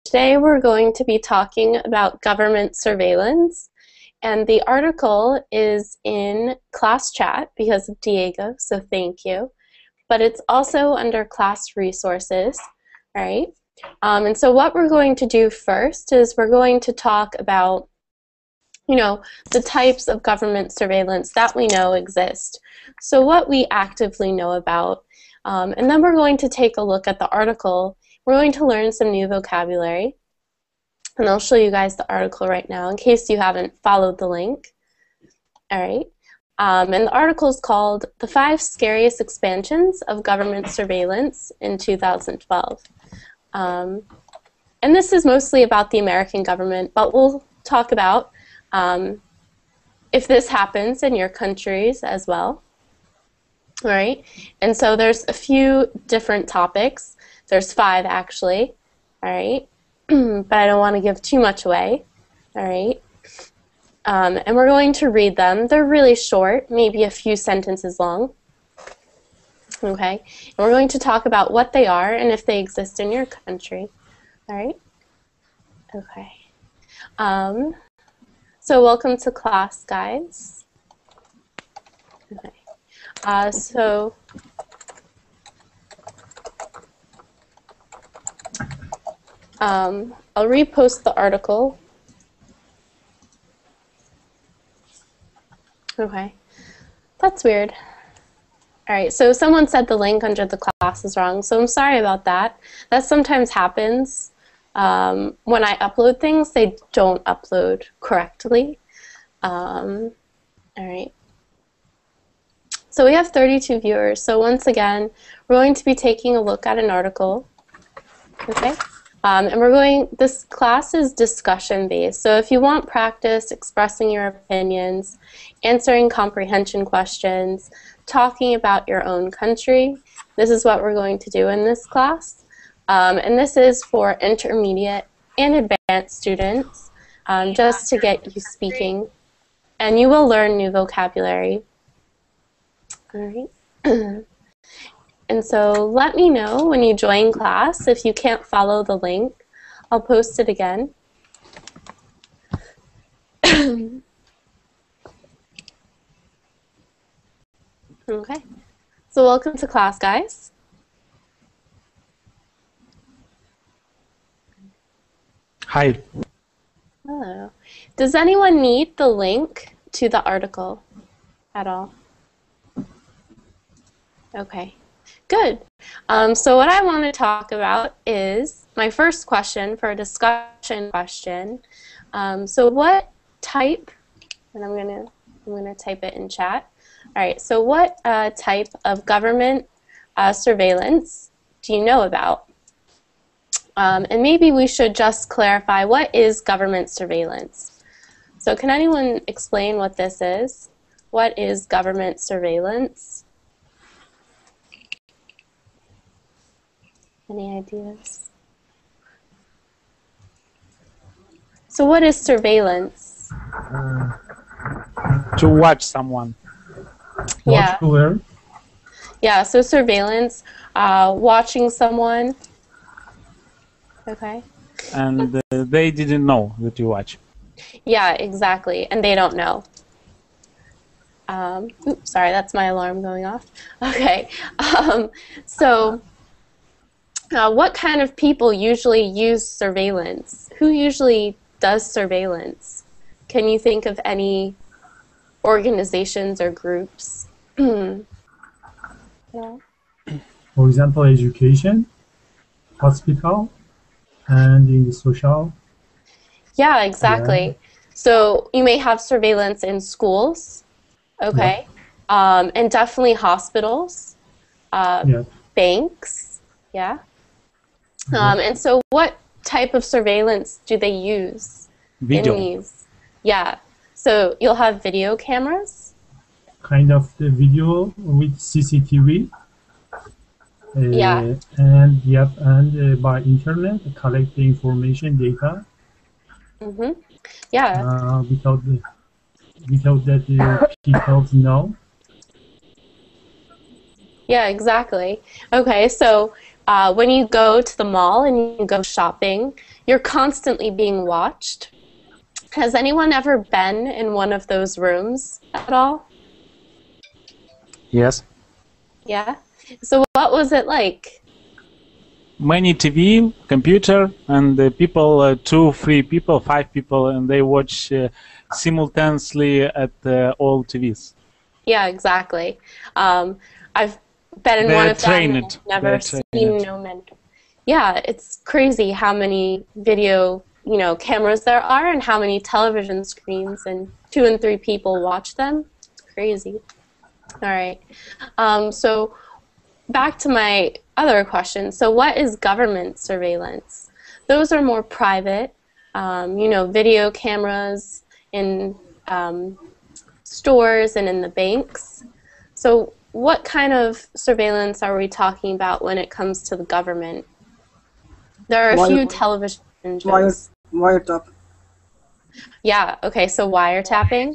Today we're going to be talking about government surveillance, and the article is in class chat because of Diego, so thank you. But it's also under class resources, right? And so what we're going to do first is we're going to talk about, the types of government surveillance that we know exist. So what we actively know about, and then we're going to take a look at the article. We're going to learn some new vocabulary, and I'll show you guys the article right now in case you haven't followed the link. All right. And the article is called "The 5 Scariest Expansions of Government Surveillance in 2012." And this is mostly about the American government, but we'll talk about if this happens in your countries as well. All right. And so there's a few different topics. There's 5 actually. All right. But I don't want to give too much away. All right. And we're going to read them. They're really short, maybe a few sentences long. Okay. And we're going to talk about what they are and if they exist in your country. All right. Okay. So welcome to class, guys. Okay. I'll repost the article. Okay, that's weird. All right, so someone said the link under the class is wrong, so I'm sorry about that. That sometimes happens. When I upload things, they don't upload correctly. All right. So we have 32 viewers. So once again, we're going to be taking a look at an article. Okay. And this class is discussion based. So if you want practice expressing your opinions, answering comprehension questions, talking about your own country, this is what we're going to do in this class. And this is for intermediate and advanced students, just to get you speaking. And you will learn new vocabulary. All right. And so let me know when you join class if you can't follow the link. I'll post it again. Okay. So welcome to class, guys. Hi. Hello. Does anyone need the link to the article at all? Okay. Good. So what I want to talk about is my first question for a discussion question. So what type, and I'm gonna type it in chat. All right. So what type of government surveillance do you know about? And maybe we should just clarify, what is government surveillance? So can anyone explain what this is? What is government surveillance? Any ideas? So what is surveillance? To watch someone. Yeah. Watch where? Yeah, so surveillance, watching someone. Okay. And they didn't know that you watch. Yeah, exactly. And they don't know. Oops, sorry, that's my alarm going off. Okay. What kind of people usually use surveillance? Who usually does surveillance? Can you think of any organizations or groups? Yeah. For example, education, hospital, and in the social. Yeah, exactly. Yeah. So you may have surveillance in schools, okay, and definitely hospitals, banks, yeah. And so what type of surveillance do they use Video. in these? Yeah, so you'll have video cameras. Kind of the video with CCTV. Yeah. And by internet, collect the information, data. Yeah. Without the without that people know. Yeah, exactly. Okay, so when you go to the mall and you go shopping, you're constantly being watched. Has anyone ever been in one of those rooms at all? Yes. Yeah. So what was it like? Many TV, computer, and people, 2, 3 people, 5 people, and they watch simultaneously at all TVs. Yeah, exactly. I've been in one They're of them and trained. I've never They're seen trained. no men. Yeah, it's crazy how many video, cameras there are and how many television screens and 2 and 3 people watch them. It's crazy. All right. So back to my other question. So what is government surveillance? Those are more private, video cameras in stores and in the banks. So what kind of surveillance are we talking about when it comes to the government? There are a few television shows. Wiretap. Yeah, okay, so wiretapping.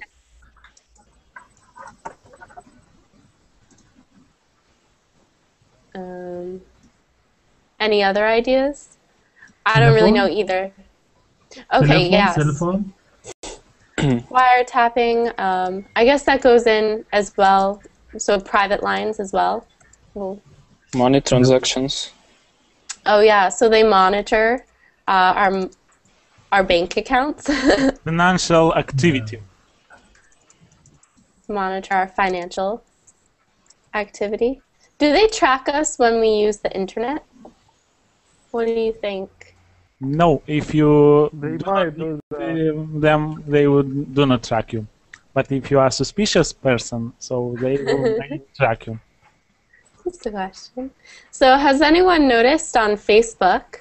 Any other ideas? I don't really know either. Okay, yes. Telephone. Wiretapping. I guess that goes in as well. So private lines as well. Well, Money transactions. oh yeah, so they monitor our bank accounts, Financial activity. monitor our financial activity. Do they track us when we use the internet? What do you think? No, if you They do might not do need them, they would do not track you. But if you are a suspicious person, so they will track you. That's the question. So has anyone noticed on Facebook,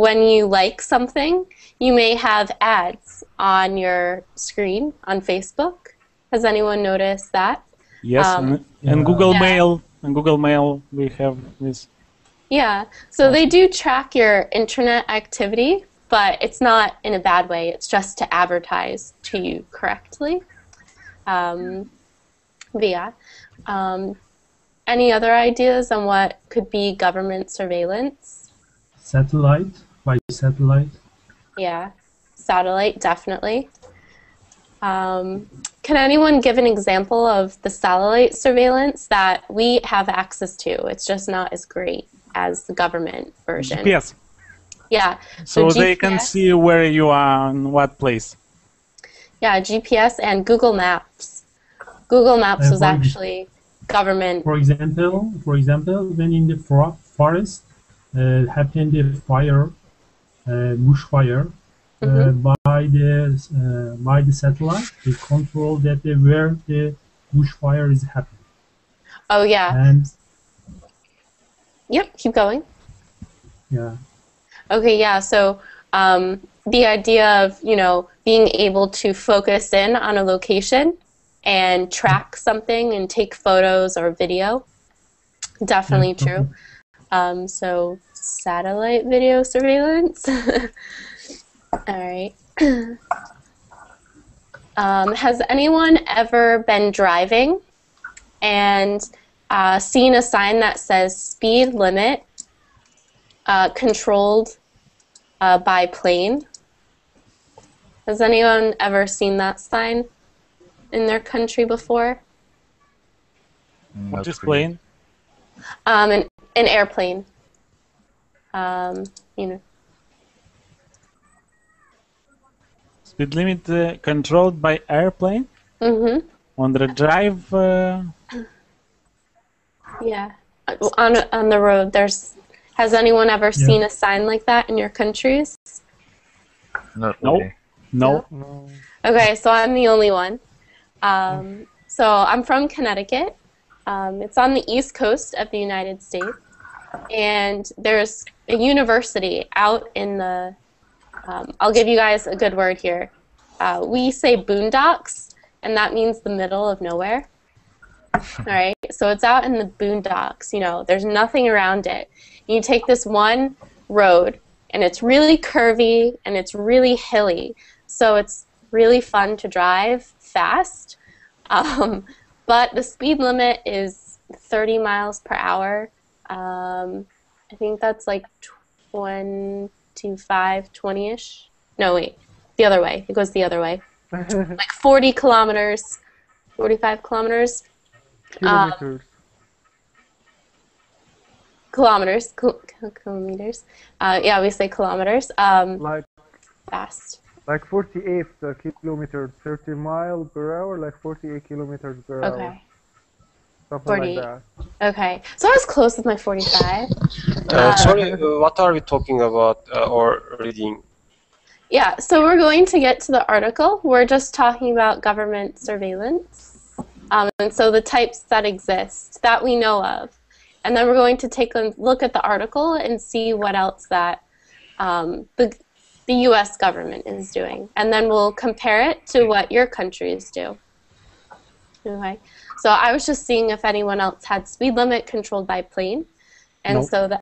when you like something, you may have ads on your screen on Facebook? Has anyone noticed that? Yes, and Google Yeah. Mail. And Google Mail, we have this. Yeah, so they do track your internet activity, but it's not in a bad way. It's just to advertise to you correctly. But yeah. Any other ideas on what could be government surveillance? Satellite, by satellite. Yeah, satellite, definitely. Can anyone give an example of the satellite surveillance that we have access to? It's just not as great as the government version. GPS. Yeah. So they GPS, can see where you are in what place. Yeah, GPS and Google Maps. Google Maps was for- actually government. For example, when in the forest happened a fire, bushfire, by the satellite, they control that where the bushfire is happening. Oh yeah. And Yep. Keep going. yeah, Okay. Yeah. So the idea of being able to focus in on a location and track something and take photos or video, definitely true. So satellite video surveillance. All right. Has anyone ever been driving and seen a sign that says speed limit controlled by plane? Has anyone ever seen that sign in their country before? What is plane? An airplane. Speed limit controlled by airplane? Mm-hmm. On the drive? Yeah. On the road, has anyone ever seen a sign like that in your countries? Not No. really. No. No. Okay, so I'm the only one. So I'm from Connecticut. It's on the East Coast of the United States. And there's a university out in the, I'll give you guys a good word here. We say boondocks, and that means the middle of nowhere. All right, so it's out in the boondocks, there's nothing around it. You take this one road, and it's really curvy, and it's really hilly. So it's really fun to drive fast. But the speed limit is 30 miles per hour. I think that's like 25, 20-ish. No, wait, the other way. It goes the other way. Like 40 kilometers, 45 kilometers. Kilometers. Kilometers. Kilometers. Yeah, we say kilometers. Like Fast. 48 kilometers, 30 mile per hour, like 48 kilometers per hour. Okay. Something 40. like that. Okay. So I was close with my 45. Sorry, what are we talking about or reading? Yeah, so we're going to get to the article. We're just talking about government surveillance. And so the types that exist that we know of. And then we're going to take a look at the article and see what else that the US government is doing. And then we'll compare it to what your countries do. Okay. So I was just seeing if anyone else had speed limit controlled by plane. And Nope. so the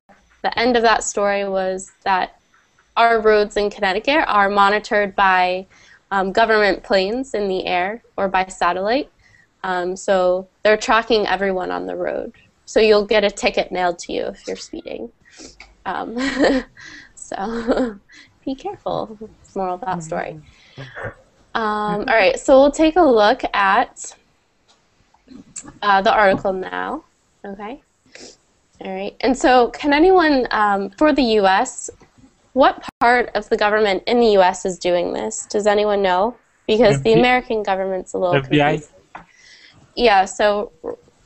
end of that story was that our roads in Connecticut are monitored by government planes in the air or by satellite. So they're tracking everyone on the road. So you'll get a ticket mailed to you if you're speeding. So be careful. It's moral of that story. All right, so we'll take a look at the article now. Okay. All right. And so can anyone, for the U.S., what part of the government in the U.S. is doing this? Does anyone know? Because the American government's a little FBI? confused. Yeah, so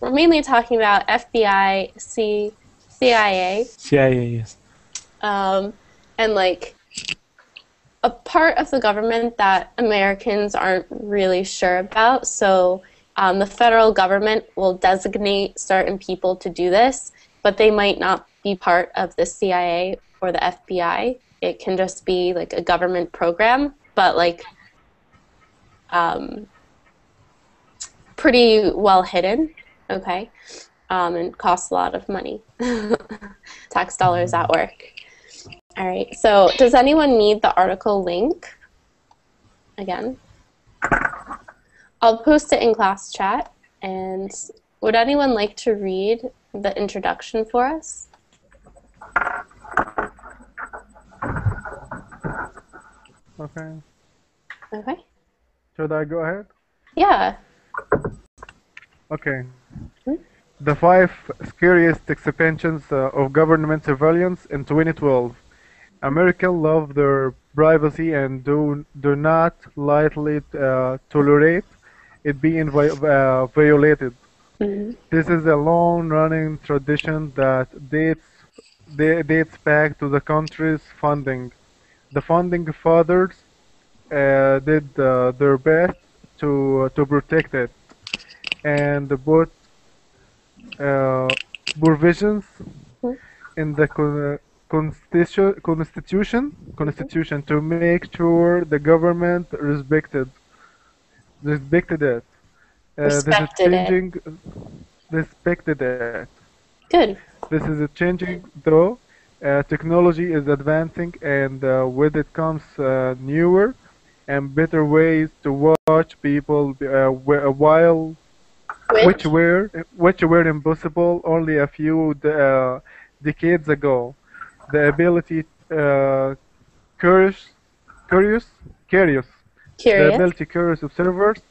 we're mainly talking about FBI, CIA, CIA, yes. and like a part of the government that Americans aren't really sure about. So the federal government will designate certain people to do this, but they might not be part of the CIA or the FBI. It can just be like a government program, but like pretty well hidden, okay, and costs a lot of money. Tax dollars at work. All right, so does anyone need the article link? Again, I'll post it in class chat, and would anyone like to read the introduction for us? Okay. Okay. Should I go ahead? Yeah. Okay. The 5 scariest expansions of government surveillance in 2012. Americans love their privacy and do not lightly tolerate it being violated. This is a long-running tradition that dates back to the country's founding. The founding fathers did their best to protect it and put provisions in the constitution to make sure the government respected it. Respected it. Good. This is changing though. Technology is advancing, and with it comes newer and better ways to watch people while which were impossible only a few decades ago. The ability curious Curious. the ability curious observers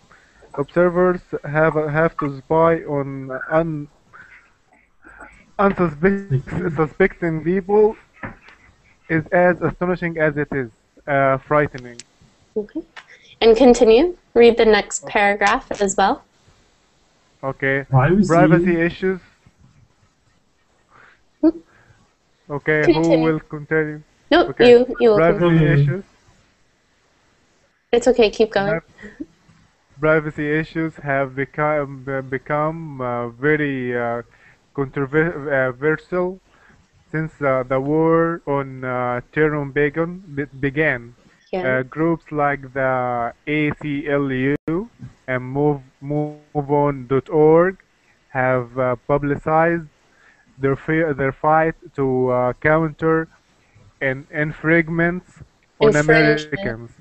have to spy on unsuspecting people is as astonishing as it is frightening. Okay. And continue. Read the next paragraph as well. Okay. Privacy. Issues. Okay, Continue. who will continue? No, Okay. you will Privacy continue. issues. It's okay, keep going. Privacy issues have become very controversial since the war on terror began. Yeah. Groups like the ACLU and MoveOn.org have publicized their fight to counter infringements on Infringement. Americans.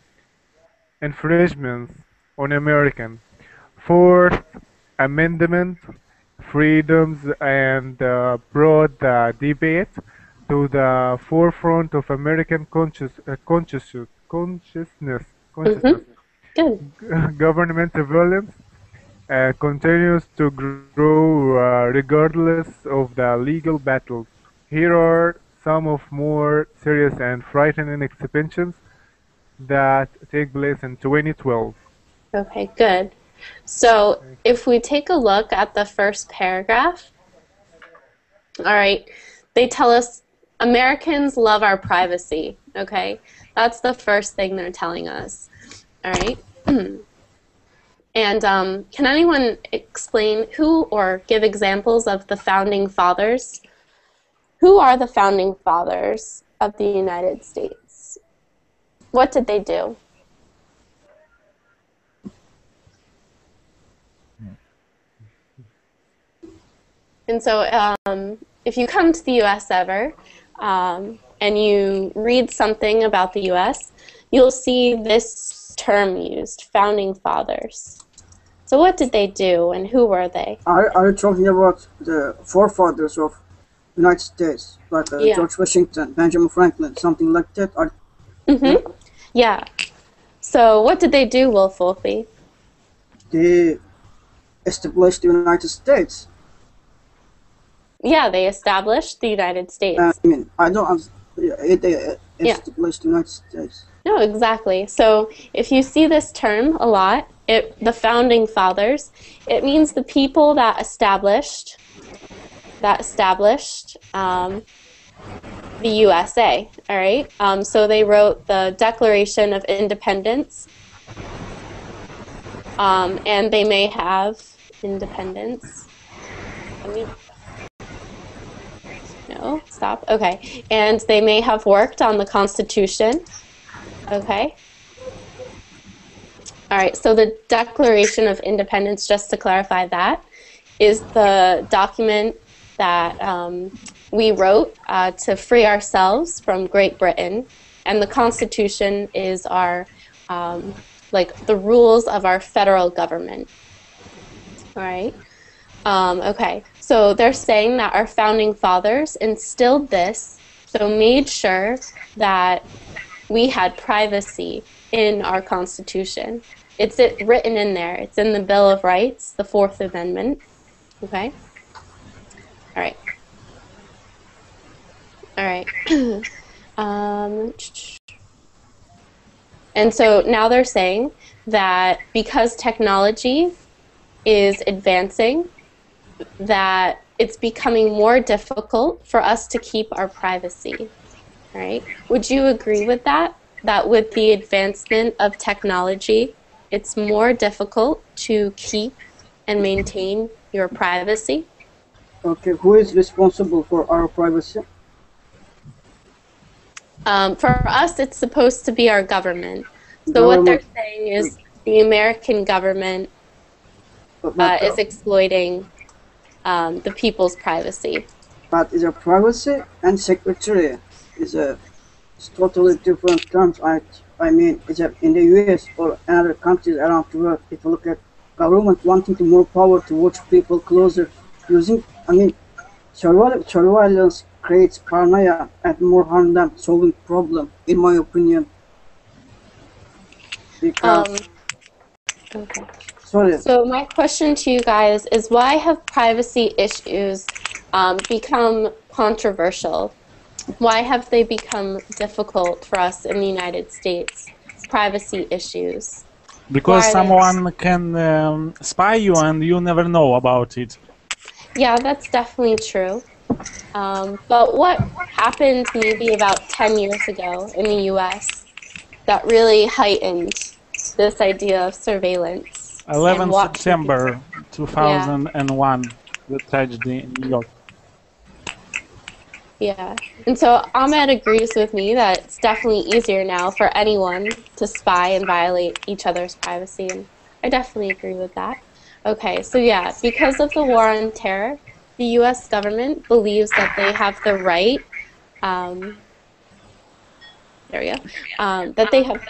infringements on American Fourth Amendment freedoms and brought the debate to the forefront of American consciousness. Mm-hmm. Consciousness. Good. Government violence continues to grow regardless of the legal battles. Here are some of more serious and frightening expansions that take place in 2012. Okay, good. So if we take a look at the first paragraph, all right, they tell us Americans love our privacy. Okay, that's the first thing they're telling us. All right. And can anyone explain who or give examples of the founding fathers? Who are the founding fathers of the United States? What did they do? And so if you come to the U.S. ever and you read something about the U.S., you'll see this term used, founding fathers. So what did they do and who were they? Are you talking about the forefathers of United States, like Yeah. George Washington, Benjamin Franklin, something like that? Mm-hmm. Yeah. So what did they do, Wolf Wolfie? They established the United States. Yeah, they established the United States. I mean, I don't. They established the United States. No, exactly. So if you see this term a lot, the founding fathers, it means the people that established the USA. All right. So they wrote the Declaration of Independence, and they may have independence. No, stop. Okay. And they may have worked on the Constitution. Okay. All right. So the Declaration of Independence, just to clarify that, is the document that we wrote to free ourselves from Great Britain. And the Constitution is our, like, the rules of our federal government. All right. Okay, so they're saying that our founding fathers instilled this, so made sure that we had privacy in our Constitution. It's written in there. It's in the Bill of Rights, the Fourth Amendment. Okay? All right. All right. And so now they're saying that because technology is advancing, that it's becoming more difficult for us to keep our privacy, right? Would you agree with that? That with the advancement of technology, it's more difficult to keep and maintain your privacy? Okay, who is responsible for our privacy? For us, it's supposed to be our government. So what they're saying is the American government is exploiting the people's privacy. But is a privacy and secretary is a totally different terms. I mean, it's in the US or other countries around the world. If you look at government wanting to more power to watch people closer, using, I mean, surveillance creates paranoia and more harm than solving problem, in my opinion. Because Okay. sorry. So my question to you guys is, why have privacy issues become controversial? Why have they become difficult for us in the United States? Privacy issues. Because someone can spy you and you never know about it. Yeah, that's definitely true. But what happened maybe about 10 years ago in the US that really heightened this idea of surveillance? 11 September 2001, the tragedy in New York. Yeah, and so Ahmed agrees with me that it's definitely easier now for anyone to spy and violate each other's privacy, and I definitely agree with that. Okay, so yeah, because of the war on terror, the U.S. government believes that they have the right, there we go, that they have,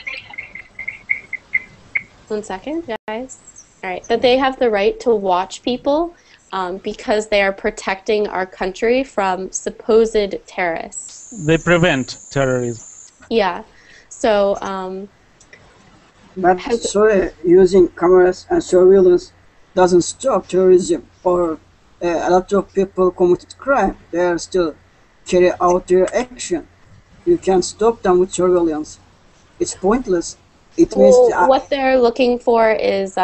One second, guys. All right, that they have the right to watch people because they are protecting our country from supposed terrorists. They prevent terrorism. Yeah. So, But sorry, using cameras and surveillance doesn't stop terrorism or a lot of people committed crime. They are still carry out their action. You can't stop them with surveillance. It's pointless. It means what they're looking for is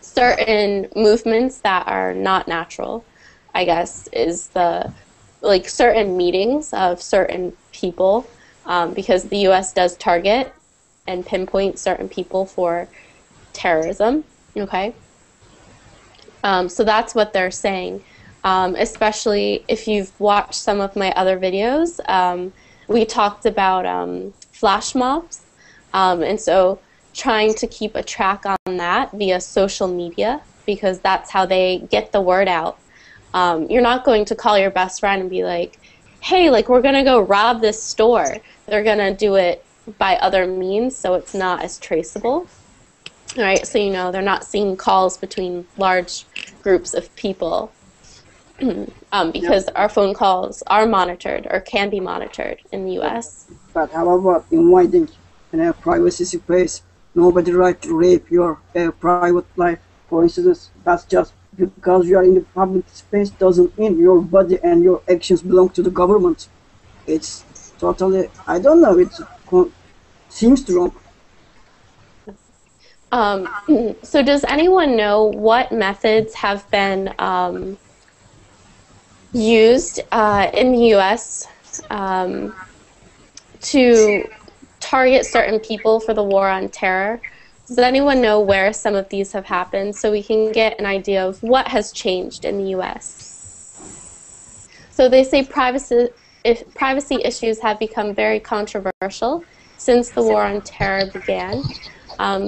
certain movements that are not natural, I guess, is the like certain meetings of certain people because the U.S. does target and pinpoint certain people for terrorism. Okay, so that's what they're saying. Especially if you've watched some of my other videos, we talked about flash mobs, and so trying to keep a track on that via social media because that's how they get the word out. You're not going to call your best friend and be like, hey, like we're gonna go rob this store. They're gonna do it by other means, so it's not as traceable. All right, so you know they're not seeing calls between large groups of people because our phone calls are monitored or can be monitored in the U.S. But how about inviting in a privacy space? Nobody right to rape your private life. For instance, that's just because you are in the public space doesn't mean your body and your actions belong to the government. It's totally, I don't know, it seems wrong. So does anyone know what methods have been used in the U.S. To target certain people for the war on terror? Does anyone know where some of these have happened so we can get an idea of what has changed in the U.S.? So they say privacy issues have become very controversial since the war on terror began.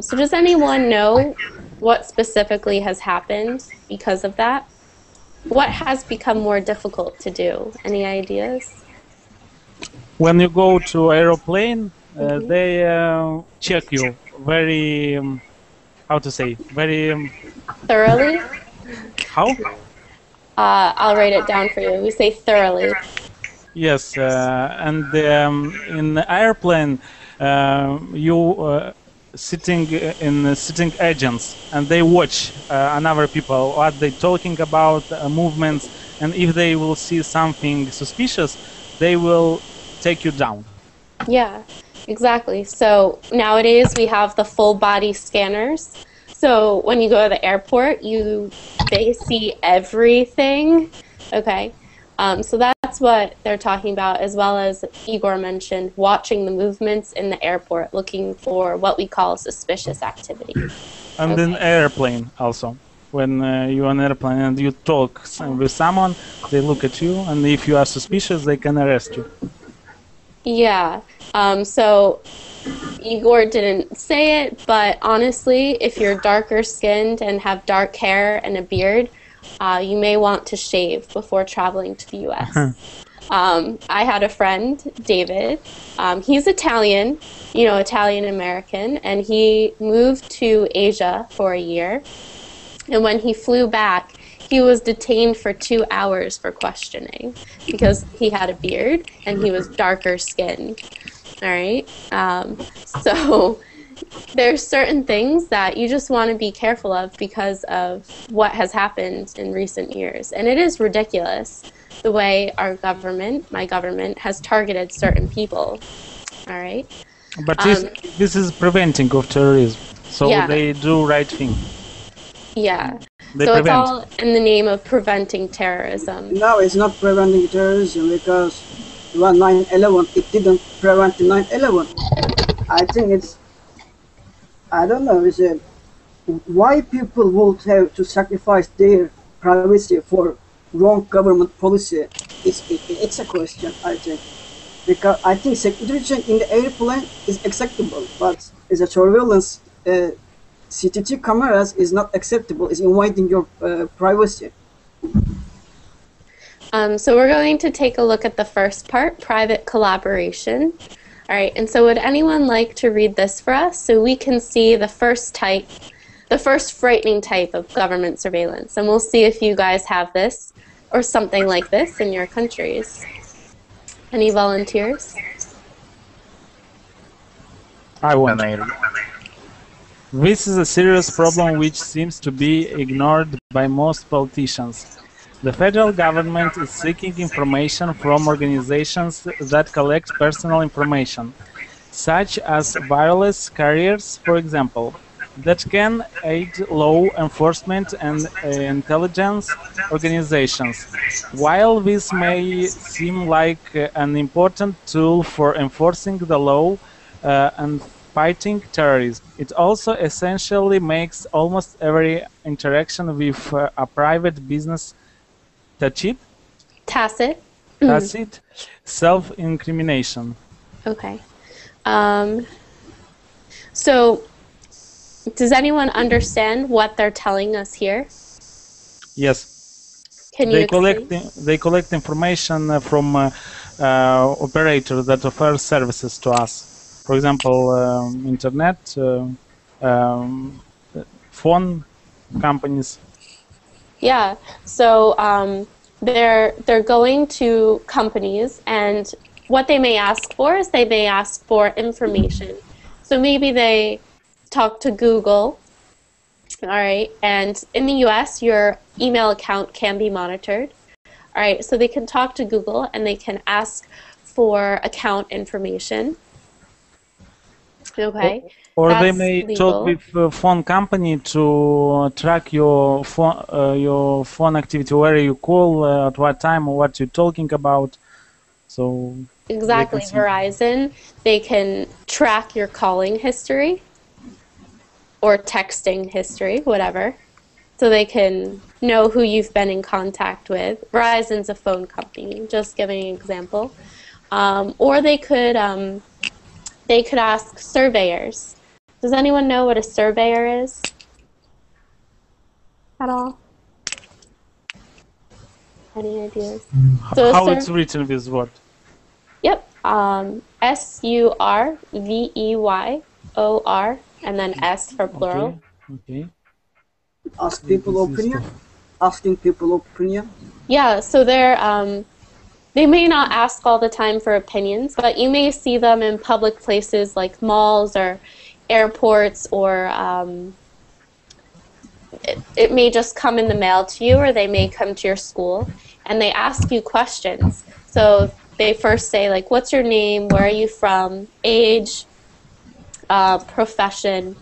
So does anyone know what specifically has happened because of that? What has become more difficult to do? Any ideas? When you go to aeroplane, they check you very, how to say, very... Thoroughly? How? I'll write it down for you. We say thoroughly. Yes, and in the airplane, you sitting in sitting agents, and they watch another people what they talking about, movements, and if they will see something suspicious, they will take you down. Yeah, exactly. So nowadays we have the full body scanners. So when you go to the airport, they see everything. Okay. So that's what they're talking about, as well as Igor mentioned, watching the movements in the airport, looking for what we call suspicious activity. And in airplane also. When you're on airplane and you talk with someone, they look at you, and if you are suspicious, they can arrest you. Yeah. So Igor didn't say it, but honestly, if you're darker skinned and have dark hair and a beard, you may want to shave before traveling to the U.S. I had a friend, David. He's Italian, Italian American, and he moved to Asia for a year. And when he flew back, he was detained for 2 hours for questioning because he had a beard and he was darker skinned. All right. So there's certain things that you just want to be careful of because of what has happened in recent years. And it is ridiculous the way our government, my government, has targeted certain people. All right. But this is preventing of terrorism. So yeah. They do right thing. Yeah. They so prevent. It's all in the name of preventing terrorism. No, it's not preventing terrorism because when 9/11, it didn't prevent 9/11. I think it's, I don't know, is it why people would have to sacrifice their privacy for wrong government policy? It's a question, I think. Because I think segregation in the airplane is acceptable, but as a surveillance, CCTV cameras is not acceptable. It's inviting your privacy. So we're going to take a look at the first part, private collaboration. All right, and so would anyone like to read this for us so we can see the first type, the first frightening type of government surveillance? And we'll see if you guys have this or something like this in your countries. Any volunteers? I want. Can I read? This is a serious problem which seems to be ignored by most politicians. The federal government is seeking information from organizations that collect personal information, such as wireless carriers, for example, that can aid law enforcement and intelligence organizations. While this may seem like an important tool for enforcing the law and fighting terrorism, it also essentially makes almost every interaction with a private business Tacit. tacit self-incrimination. Okay. So, does anyone understand what they're telling us here? Yes. Can you They collect information from operators that offer services to us. For example, internet, phone companies. Yeah. So they're going to companies, and what they may ask for is they may ask for information. So maybe they talk to Google. All right, and in the US, your email account can be monitored. All right, so they can talk to Google and they can ask for account information. Okay. Or they That's may legal. talk with a phone company to track your phone activity, where you call, at what time, or what you're talking about. So Exactly, Verizon, they can track your calling history or texting history, whatever. So they can know who you've been in contact with. Verizon's a phone company, just giving an example. Or they could ask surveyors. Does anyone know what a surveyor is at all? Any ideas? So how it's written, this word? Yep. SURVEYOR, and then S for plural. Okay. Ask people opinion. Asking people opinion. Yeah. So they may not ask all the time for opinions, but you may see them in public places like malls or airports, or it may just come in the mail to you, or they may come to your school and they ask you questions. So they first say, like, what's your name, where are you from, age, profession,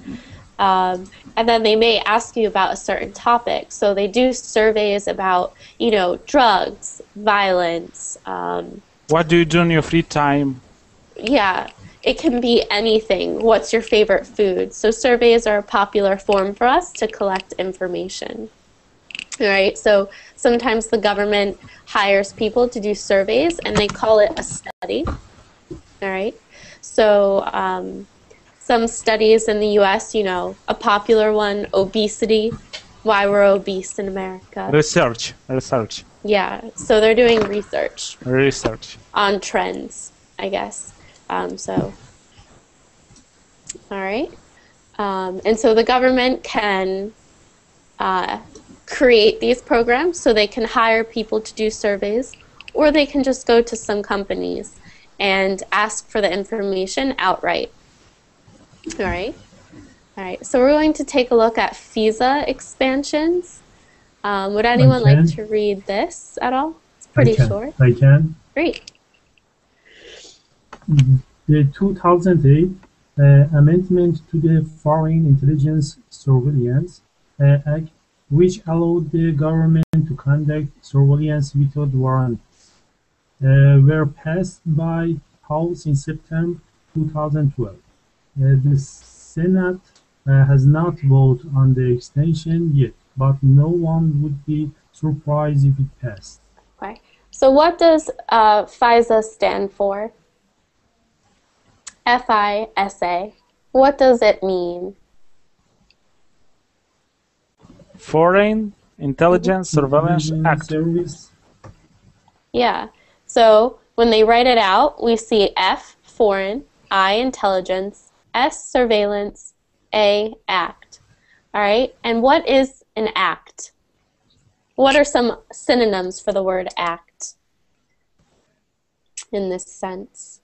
and then they may ask you about a certain topic. So they do surveys about, drugs, violence. What do you do in your free time? Yeah, it can be anything. What's your favorite food? So surveys are a popular form for us to collect information. All right, so sometimes the government hires people to do surveys, and they call it a study. All right, so some studies in the U.S., a popular one, obesity, why we're obese in America. Research. Yeah, so they're doing research on trends, I guess. All right. And so the government can create these programs, so they can hire people to do surveys, or they can just go to some companies and ask for the information outright. All right. So we're going to take a look at FISA expansions. Would anyone like to read this at all? It's pretty short. I can. Great. The 2008 amendment to the Foreign Intelligence Surveillance Act, which allowed the government to conduct surveillance without warrant, were passed by House in September 2012. The Senate has not voted on the extension yet, but no one would be surprised if it passed. Okay. So what does FISA stand for? FISA. What does it mean? Foreign Intelligence Surveillance Act. Service. Yeah. So when they write it out, we see F, foreign, I, intelligence, S, surveillance, A, act. All right, and what is an act? What are some synonyms for the word act in this sense?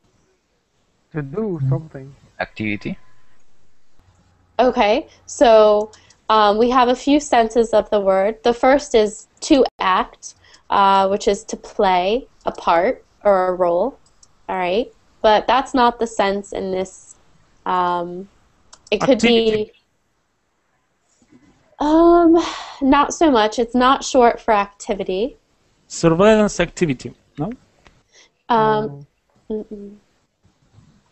To do something. Activity. Okay, so we have a few senses of the word. The first is to act, which is to play a part or a role. All right, but that's not the sense in this. It could Activity. be not so much. It's not short for activity. Surveillance activity. No. Mm-mm.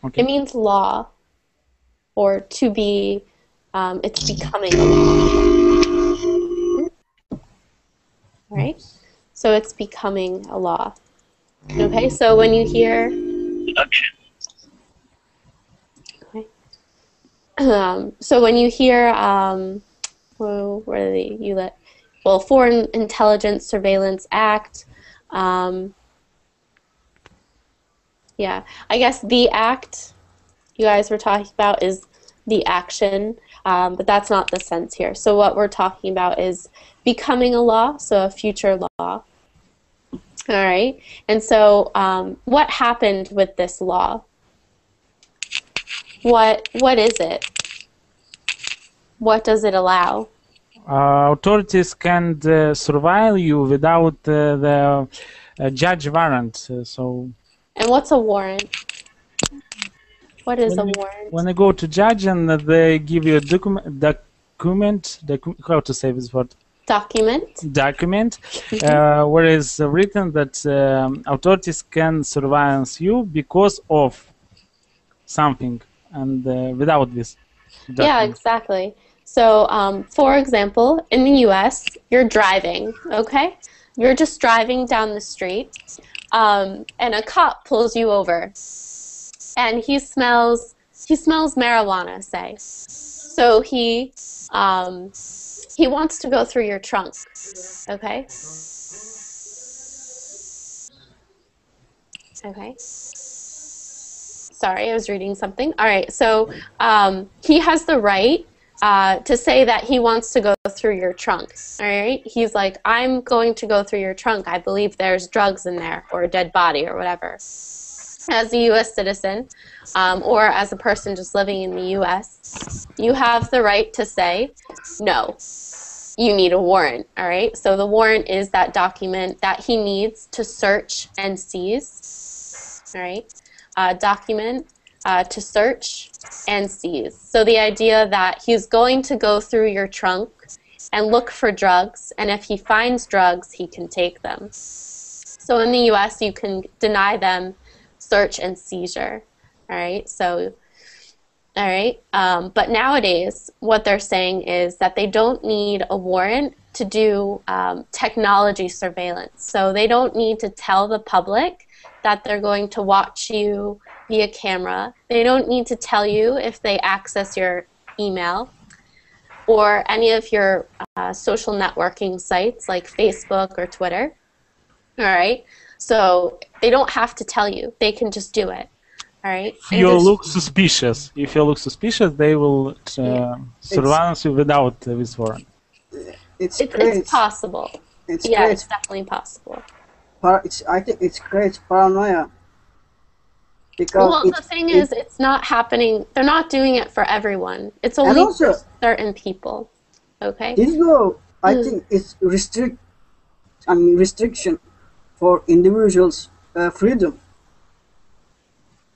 Okay. It means law, or to be. It's becoming a law. Right? So it's becoming a law. Okay, so when you hear so when you hear well, where are they? Foreign Intelligence Surveillance Act. Yeah, I guess the act you guys were talking about is the action, but that's not the sense here. So what we're talking about is becoming a law, so a future law. All right, and so what happened with this law? What is it? What does it allow? Authorities can surveil you without the judge warrant. And what's a warrant? What is a when warrant? when I go to judge and they give you a document, how to say this word? Document, where is written that authorities can surveillance you because of something, and without this document. Yeah, exactly. So, for example, in the U.S., you're driving, okay? You're just driving down the street, and a cop pulls you over, and he smells marijuana, say. So he wants to go through your trunk, okay? Okay. Sorry, I was reading something. All right, so he has the right to say that he wants to go through your trunk. All right, he's like, I'm going to go through your trunk. I believe there's drugs in there or a dead body or whatever. As a U.S. citizen or as a person just living in the U.S., you have the right to say, no, you need a warrant. All right, so the warrant is that document that he needs to search and seize. All right. Document to search and seize. So the idea that he's going to go through your trunk and look for drugs, and if he finds drugs, he can take them. So in the U.S., you can deny them search and seizure. All right. So, all right. But nowadays, what they're saying is that they don't need a warrant to do technology surveillance. So they don't need to tell the public that they're going to watch you via camera. They don't need to tell you if they access your email or any of your social networking sites like Facebook or Twitter. All right? So they don't have to tell you. They can just do it. All right? If you look suspicious, they will surveillance you without this warrant. It's possible. It's definitely possible. I think it creates paranoia. Because the thing is, it's not happening. They're not doing it for everyone. It's only for certain people. Okay. I think it's restriction for individuals' freedom.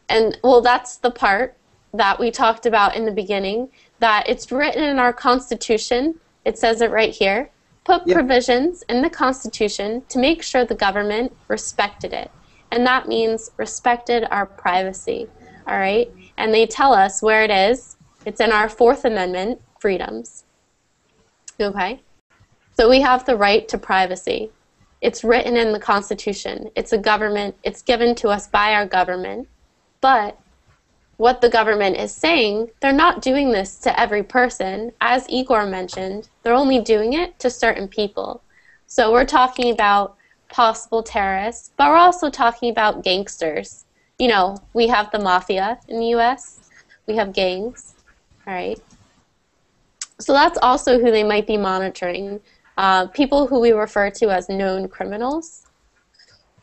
And well, that's the part that we talked about in the beginning. That it's written in our Constitution. It says it right here. Put provisions in the Constitution to make sure the government respected it. And that means respected our privacy, all right? And they tell us where it is. It's in our Fourth Amendment freedoms, okay? So we have the right to privacy. It's written in the Constitution. It's a government. It's given to us by our government. But what the government is saying, they're not doing this to every person. As Igor mentioned, they're only doing it to certain people. So we're talking about possible terrorists, but we're also talking about gangsters, you know, we have the mafia in the US, we have gangs, all right? So that's also who they might be monitoring, people who we refer to as known criminals,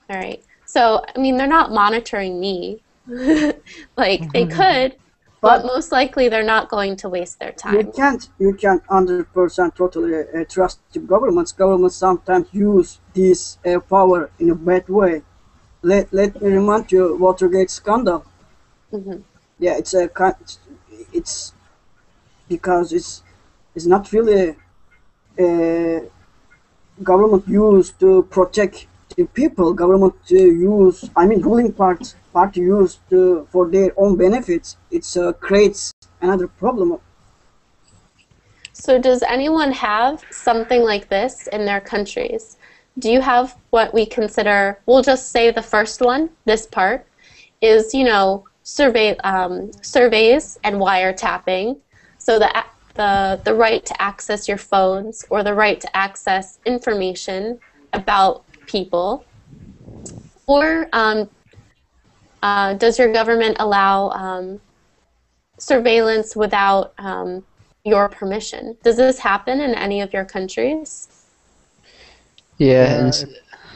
all right? So, I mean, they're not monitoring me. Like, they could, but most likely they're not going to waste their time. You can't 100% totally trust the governments. Governments sometimes use this power in a bad way. Let me remind you, Watergate scandal. Mm-hmm. Yeah, it's because it's not really government used to protect the people. Government use, I mean, ruling party used for their own benefits. It creates another problem. So does anyone have something like this in their countries? Do you have what we consider, we'll just say the first one, this part, is, you know, surveys and wiretapping. So the right to access your phones or the right to access information about people. Or does your government allow surveillance without your permission? Does this happen in any of your countries? Yeah, It's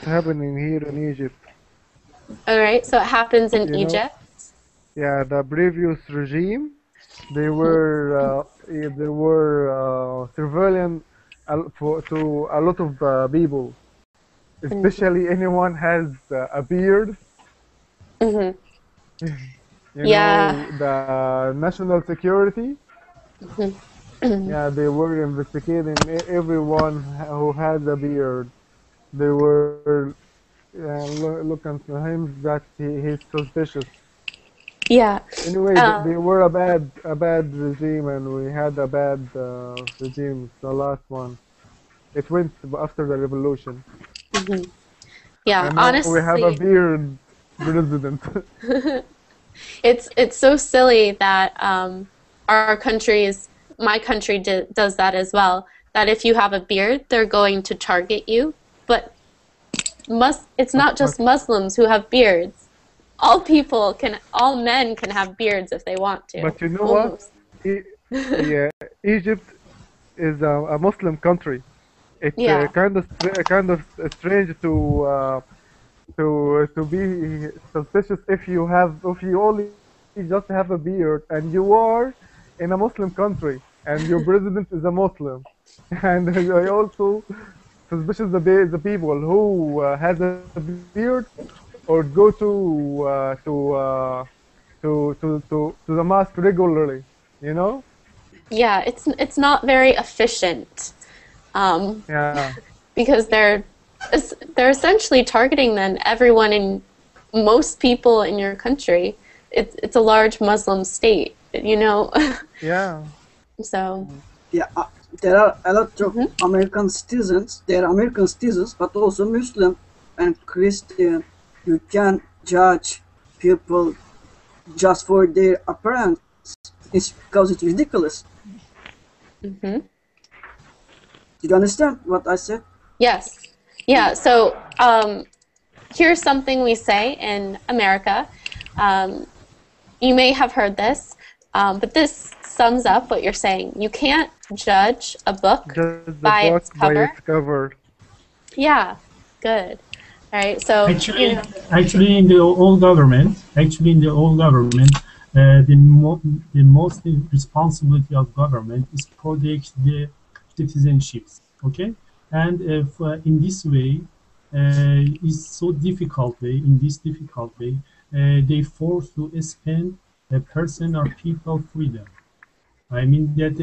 happening here in Egypt. All right, so it happens in You know, Egypt. yeah, the previous regime, they were surveilling to a lot of people, especially anyone has a beard. Mm-hmm. You Yeah. know, the national security. Yeah, they were investigating everyone who had a beard. They were looking to him that he's suspicious. Yeah. Anyway, they were a bad regime, and we had a bad regime, the last one. It went after the revolution. Mm-hmm. Yeah, And now we have a honestly, beard president. it's so silly that our countries, my country does that as well. That if you have a beard, they're going to target you. But it's not just Muslims who have beards. All men can have beards if they want to. But you know what? Almost. Yeah, Egypt is a Muslim country. It's Yeah. kind of strange to be suspicious if you only just have a beard and you are in a Muslim country and your president is a Muslim, and I also suspicious the people who has a beard or go to the mosque regularly, you know? Yeah, it's not very efficient. Yeah. Because they're essentially targeting then everyone in most people in your country. It's a large Muslim state, you know. Yeah. So Yeah, there are a lot of American citizens. They are American citizens, but also Muslim and Christian. You can't judge people just for their appearance. It's because it's ridiculous. Mm-hmm. Did you understand what I said? Yes. Yeah, so here's something we say in America. You may have heard this, but this sums up what you're saying. You can't judge a book by its cover. Yeah, good. All right, so actually, in the old government, the most responsibility of government is protect the citizenships. Okay, and if in this way, is so difficult way. In this difficult way, they force to spend a person or people freedom. I mean that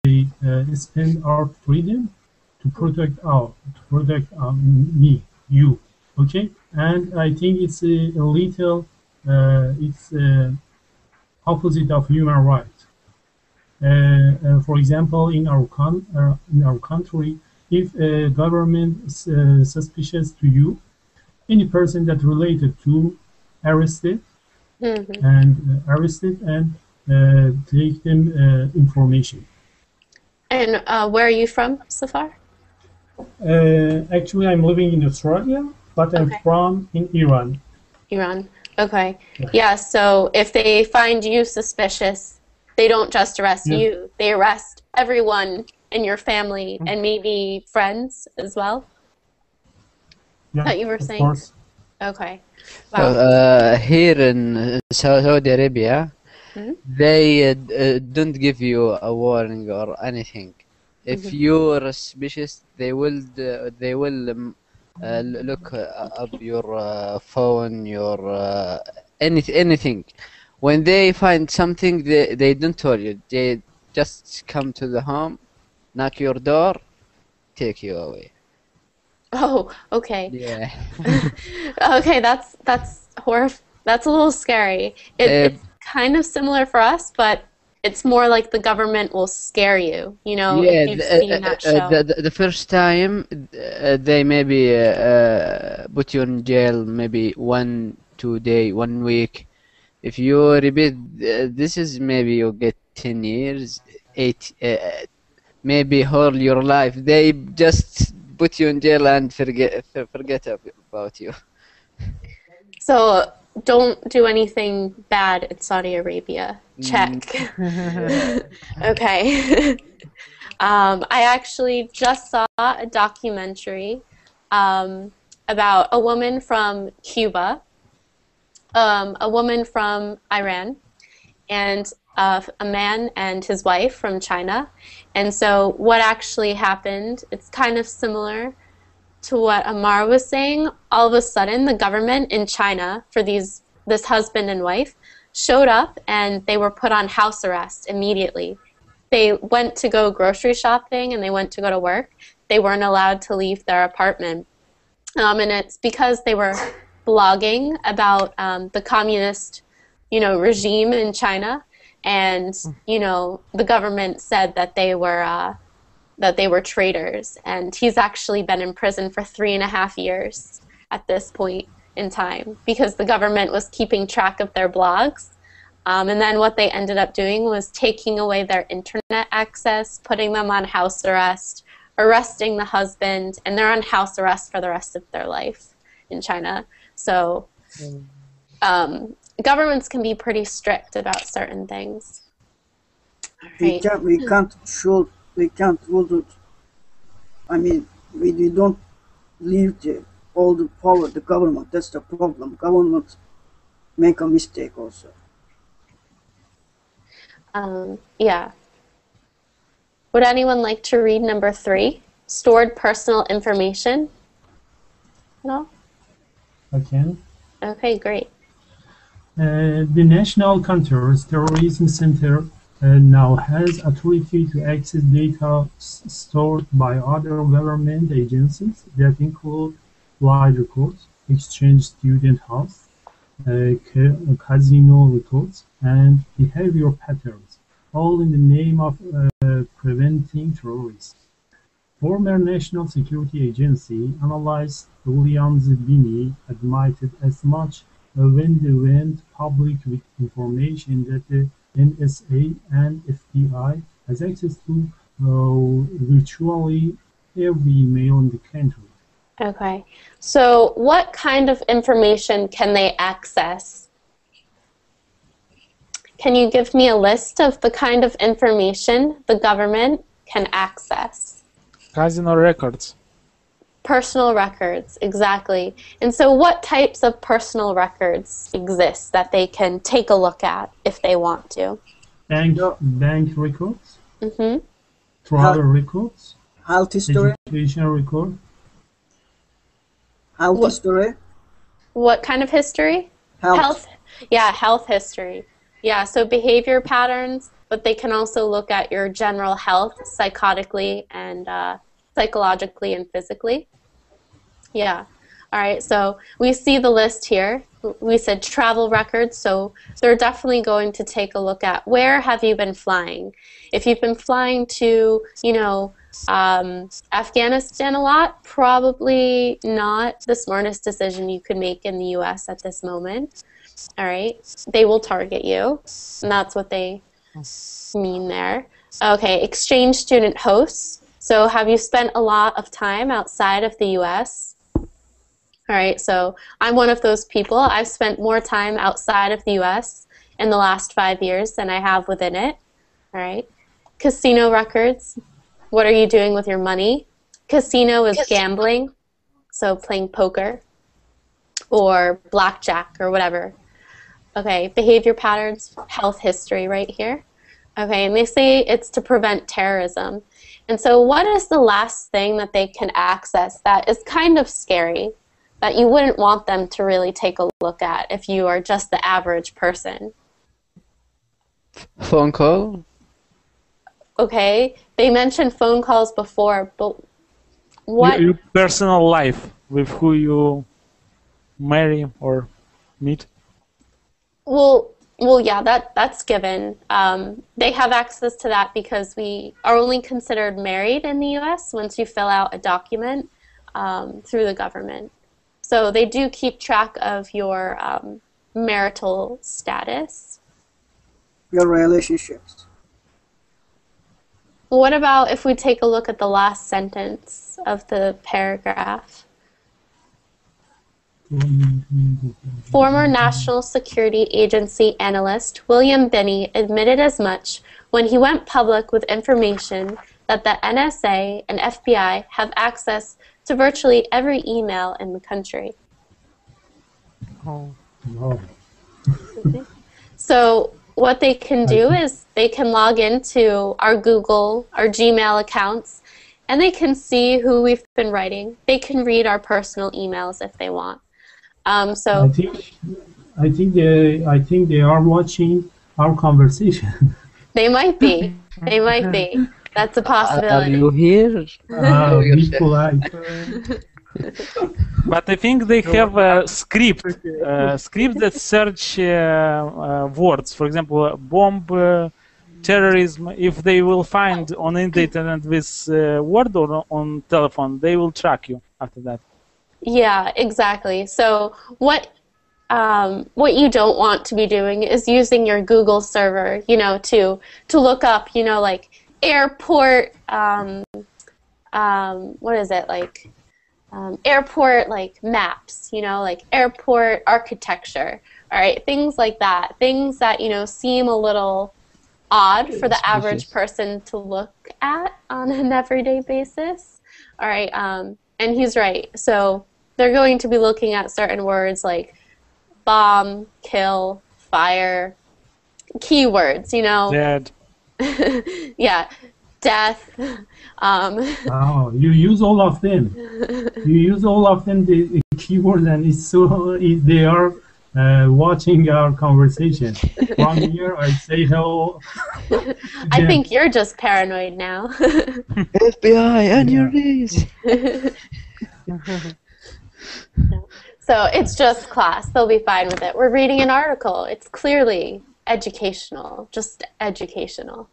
they spend our freedom to protect me, you. Okay, and I think it's a little, it's opposite of human rights. For example, in our country, if a government is suspicious to you, any person that related to arrested and take them information. And where are you from, Safar? Actually, I'm living in Australia, but I'm from in Iran. Iran. Okay. Yeah, so if they find you suspicious, they don't just arrest Yeah. you, they arrest everyone in your family and maybe friends as well, Yeah, that you were of saying? course. Okay. So, Wow. here in Saudi Arabia, Mhm. they don't give you a warning or anything. If Mhm. you're suspicious, they will look up your phone, your anything. When they find something, they don't tell you. They just come to the home, knock your door, take you away. Oh, okay. Yeah. Okay, that's a little scary. Uh, It's kind of similar for us, but it's more like the government will scare you, if Yeah, you've seen that show. the first time they maybe put you in jail maybe 1 2 day 1 week. If you repeat this is maybe you get 10 years, eight maybe whole your life. They just put you in jail and forget about you. So don't do anything bad in Saudi Arabia. Mm, Check. yeah. Okay. I actually just saw a documentary about a woman from Cuba, a woman from Iran, and a man and his wife from China. And so, what actually happened, it's kind of similar to what Amar was saying. All of a sudden, the government in China for this husband and wife showed up and they were put on house arrest immediately. They went to go grocery shopping and they went to go to work. They weren't allowed to leave their apartment. And it's because they were blogging about the communist, regime in China, and the government said that they were traitors. And he's actually been in prison for 3.5 years at this point in time because the government was keeping track of their blogs. And then what they ended up doing was taking away their internet access, putting them on house arrest, arresting the husband, and they're on house arrest for the rest of their life in China. So um, governments can be pretty strict about certain things. All right. We can't hold it. I mean, we don't leave all the power the government. That's the problem. Government make a mistake also. Yeah. Would anyone like to read number 3? Stored personal information? No? Okay. Okay, great. The National Counter-Terrorism Center now has authority to access data stored by other government agencies that include flight records, exchange student house, casino records, and behavior patterns, all in the name of preventing terrorism. Former National Security Agency analyst William Binney admitted as much when they went public with information that the NSA and FBI has access to virtually every email in the country. Okay. So what kind of information can they access? Can you give me a list of the kind of information the government can access? Casino records. Personal records, exactly. And so what types of personal records exist that they can take a look at if they want to? Bank records, Mm-hmm. travel records, Health history. education record, Health history. What kind of history? Health. Yeah, health history. Yeah, so behavior patterns, but they can also look at your general health psychotically and psychologically and physically. Yeah. All right, so we see the list here. We said travel records, so they're definitely going to take a look at where have you been flying. If you've been flying to, Afghanistan a lot, probably not the smartest decision you could make in the U.S. at this moment. All right, they will target you, and that's what they mean there. Okay, exchange student hosts. So have you spent a lot of time outside of the U.S.? All right, so I'm one of those people. I've spent more time outside of the US in the last 5 years than I have within it. All right. Casino records. What are you doing with your money? Casino is gambling, so playing poker or blackjack or whatever. Okay, behavior patterns, health history right here. Okay, and they say it's to prevent terrorism. And so what is the last thing that they can access that is kind of scary, that you wouldn't want them to really take a look at if you are just the average person? Phone call? Okay, they mentioned phone calls before, but what? Your personal life with who you marry or meet. Well, yeah, that's given. They have access to that because we are only considered married in the U.S. once you fill out a document through the government. So they do keep track of your marital status. Your relationships. What about if we take a look at the last sentence of the paragraph? Former National Security Agency analyst William Binney admitted as much when he went public with information that the NSA and FBI have access to virtually every email in the country. Oh. So what they can do is they can log into our Google, our Gmail accounts, and they can see who we've been writing. They can read our personal emails if they want. So I think they are watching our conversation. they might be. They might be. That's a Are possibility. you here? Be polite. But I think they have a script that search words. For example, bomb, terrorism. If they will find on the internet this word or on telephone, they will track you after that. Yeah, exactly. So what you don't want to be doing is using your Google server, to look up, like airport. What is it like? Airport like maps, like airport architecture. All right, things like that. Things that seem a little odd for the average person to look at on an everyday basis. All right, and he's right. So they're going to be looking at certain words like bomb, kill, fire, keywords, Dead. Yeah, death. Oh, you use all of them. You use all of them, the keywords, and they are watching our conversation. From here, I say hello. I think you're just paranoid now. FBI on your knees. So it's just class. They'll be fine with it. We're reading an article. It's clearly educational, just educational.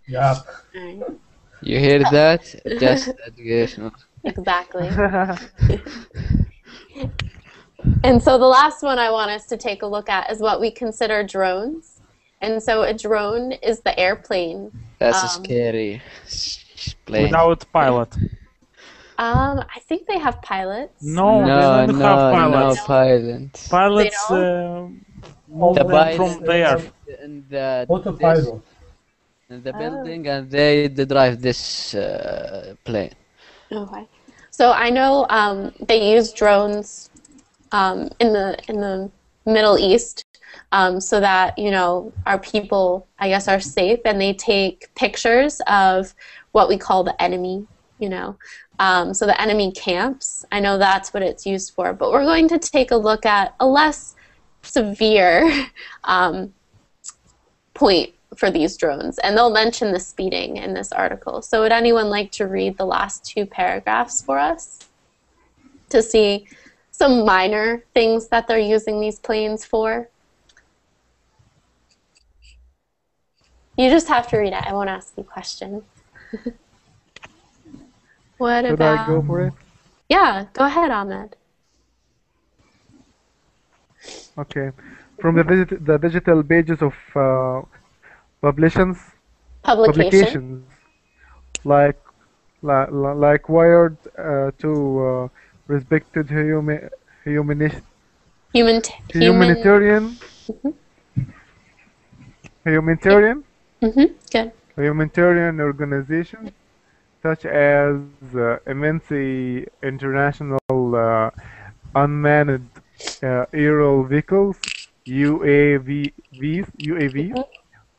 Yeah. Right. You hear that? Just educational. Exactly. And so the last one I want us to take a look at is what we consider drones. And so a drone is the airplane. That's scary. Plane. Without pilot. I think they have pilots. No, they don't have pilots. No pilot. Pilots move them from there. In the Autopilot. in the building, and they drive this plane. Okay. So I know they use drones in the Middle East so that our people, I guess, are safe, and they take pictures of what we call the enemy. So the enemy camps. I know that's what it's used for, but we're going to take a look at a less severe point for these drones, and they'll mention the speeding in this article. So would anyone like to read the last two paragraphs for us to see some minor things that they're using these planes for? You just have to read it. I won't ask you questions. What Should about... I go for it? Yeah, go ahead, Ahmed. Okay. From the digital pages of publications like Wired to respected humani- Human, human. humanitarian Mhm. humanitarian Good. humanitarian organizations such as immense international unmanned aerial vehicles UAVs Mhm.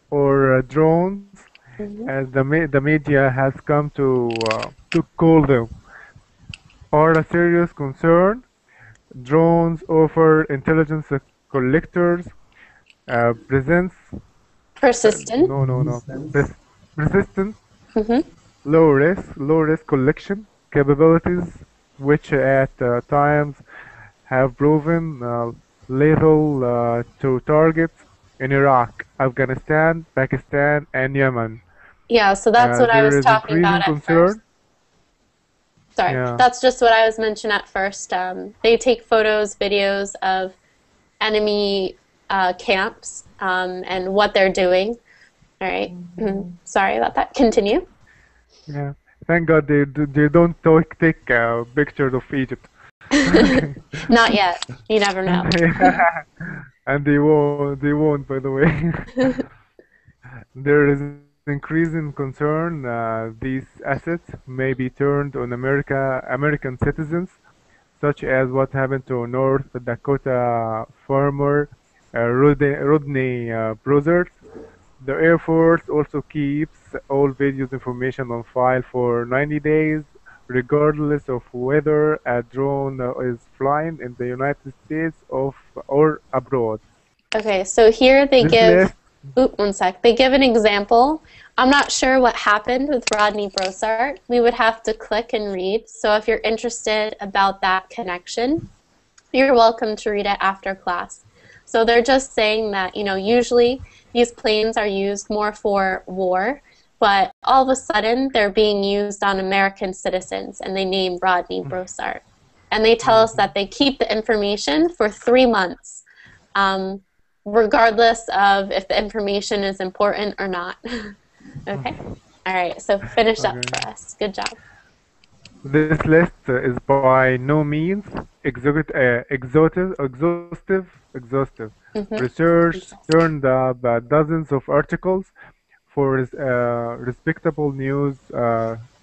or drones Mhm. as the media has come to call them are a serious concern. Drones offer intelligence collectors presents Persistent. no persistent Mhm. low risk collection capabilities which at times have proven lethal to targets in Iraq, Afghanistan, Pakistan, and Yemen. Yeah, so that's what I There was is talking about increasing at first. concern. Sorry, Yeah. that's just what I was mentioning at first. They take photos, videos of enemy camps and what they're doing. All right. Sorry about that. Continue. Yeah. Thank God they don't take pictures of Egypt. Okay. Not yet. You never And know. and they won't by the way. There is increasing concern these assets may be turned on American citizens, such as what happened to North Dakota farmer Rodney Brothers. The Air Force also keeps all videos information on file for 90 days, regardless of whether a drone is flying in the United States or abroad. Okay, so here they This give, list, oop, one sec. They give an example. I'm not sure what happened with Rodney Brosart. We would have to click and read. So if you're interested about that connection, you're welcome to read it after class. So they're just saying that, usually these planes are used more for war, but all of a sudden they're being used on American citizens, and they name Rodney Brosart. And they tell us that they keep the information for 3 months, um, regardless of if the information is important or not. Okay? All right, so finish up okay. for us. Good job. This list is by no means exhaustive. Research turned up dozens of articles for respectable news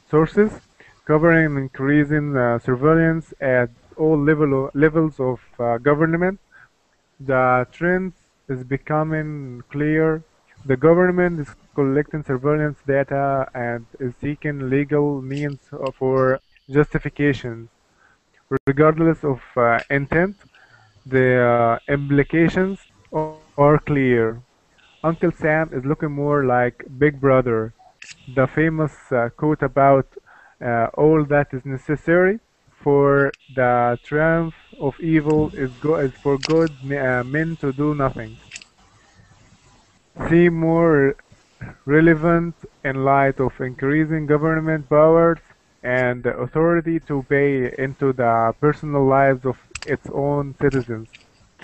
sources covering increasing surveillance at all levels of government. The trend is becoming clear. The government is collecting surveillance data and is seeking legal means for justifications. Regardless of intent, the implications are clear. Uncle Sam is looking more like Big Brother. The famous quote about all that is necessary for the triumph of evil is for good men to do nothing. Seem more relevant in light of increasing government powers and authority to pay into the personal lives of its own citizens.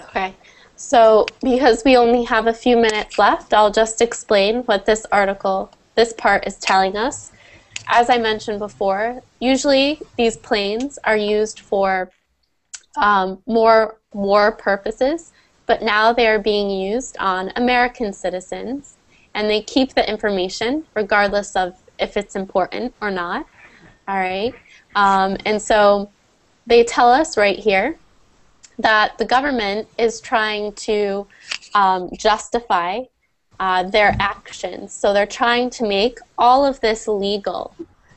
Okay, so because we only have a few minutes left, I'll just explain what this article, this part is telling us. As I mentioned before, usually these planes are used for more war purposes, but now they are being used on American citizens, and they keep the information regardless of if it's important or not. All right, and so they tell us right here that the government is trying to justify their actions. So they're trying to make all of this legal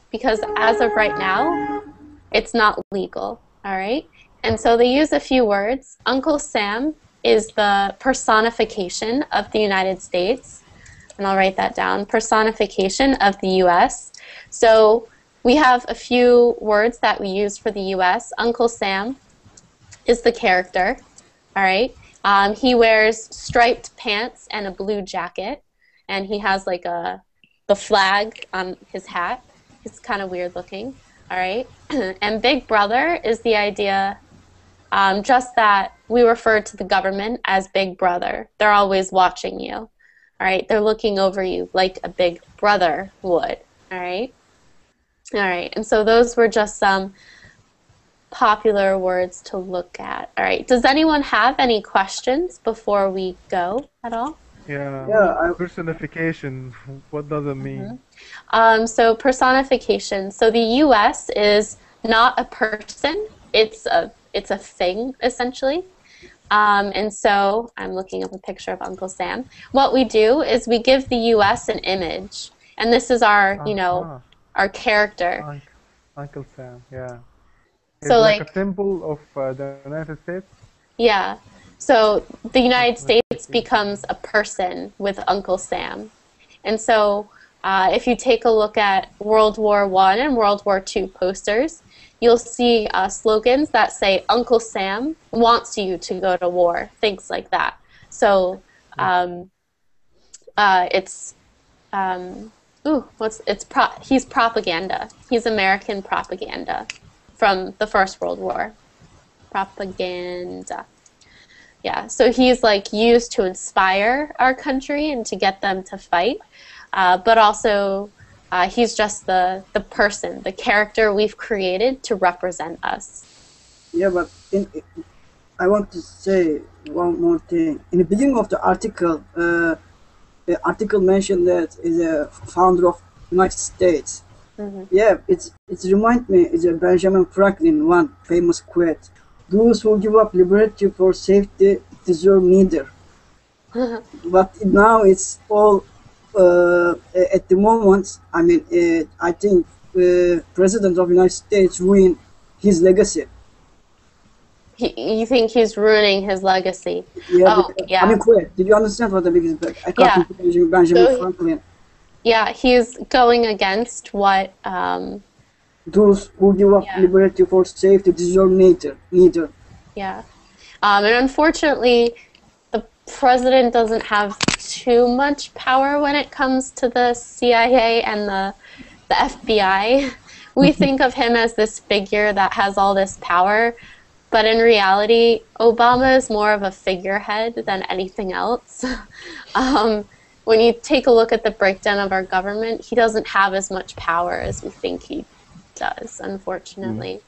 because as of right now, it's not legal. All right. And so they use a few words. Uncle Sam is the personification of the United States. And I'll write that down, personification of the US. So we have a few words that we use for the US. Uncle Sam is the character. All right. He wears striped pants and a blue jacket, and he has like the flag on his hat. It's kind of weird looking. All right. And Big Brother is the idea, just that we refer to the government as Big Brother. They're always watching you. All right. They're looking over you like a big brother would. All right. All right. And so those were just some popular words to look at. All right. Does anyone have any questions before we go at all? Yeah. Yeah, Personification. What does it mean? So personification. So the U.S. is not a person. It's a thing essentially. And so I'm looking up a picture of Uncle Sam. What we do is we give the U.S. an image, and this is our Ah, our character. Uncle Sam. Yeah. He's So like a like symbol of the United States. yeah. So the United States Personification. becomes a person with Uncle Sam. And so if you take a look at World War I and World War II posters, you'll see slogans that say Uncle Sam wants you to go to war, things like that. So it's he's propaganda. He's American propaganda from the First World War. Propaganda. Yeah, so he's like used to inspire our country and to get them to fight, but also he's just the person, the character we've created to represent us. yeah, but I want to say one more thing. In the beginning of the article mentioned that is a founder of United States. Yeah, it reminds me is a Benjamin Franklin one famous quote: "Those who give up liberty for safety deserve neither." But now it's all at the moment. I mean, I think President of the United States ruined his legacy. You think he's ruining his legacy? Yeah, Oh, I yeah. mean, quit. Did you understand what I mean? I can't Yeah. think Benjamin So- Franklin. Yeah, he's going against what Those who give up Yeah. liberty for safety deserve neither. Neither. yeah. And unfortunately, the president doesn't have too much power when it comes to the CIA and the FBI. We think of him as this figure that has all this power, but in reality, Obama is more of a figurehead than anything else. When you take a look at the breakdown of our government, he doesn't have as much power as we think he does, unfortunately.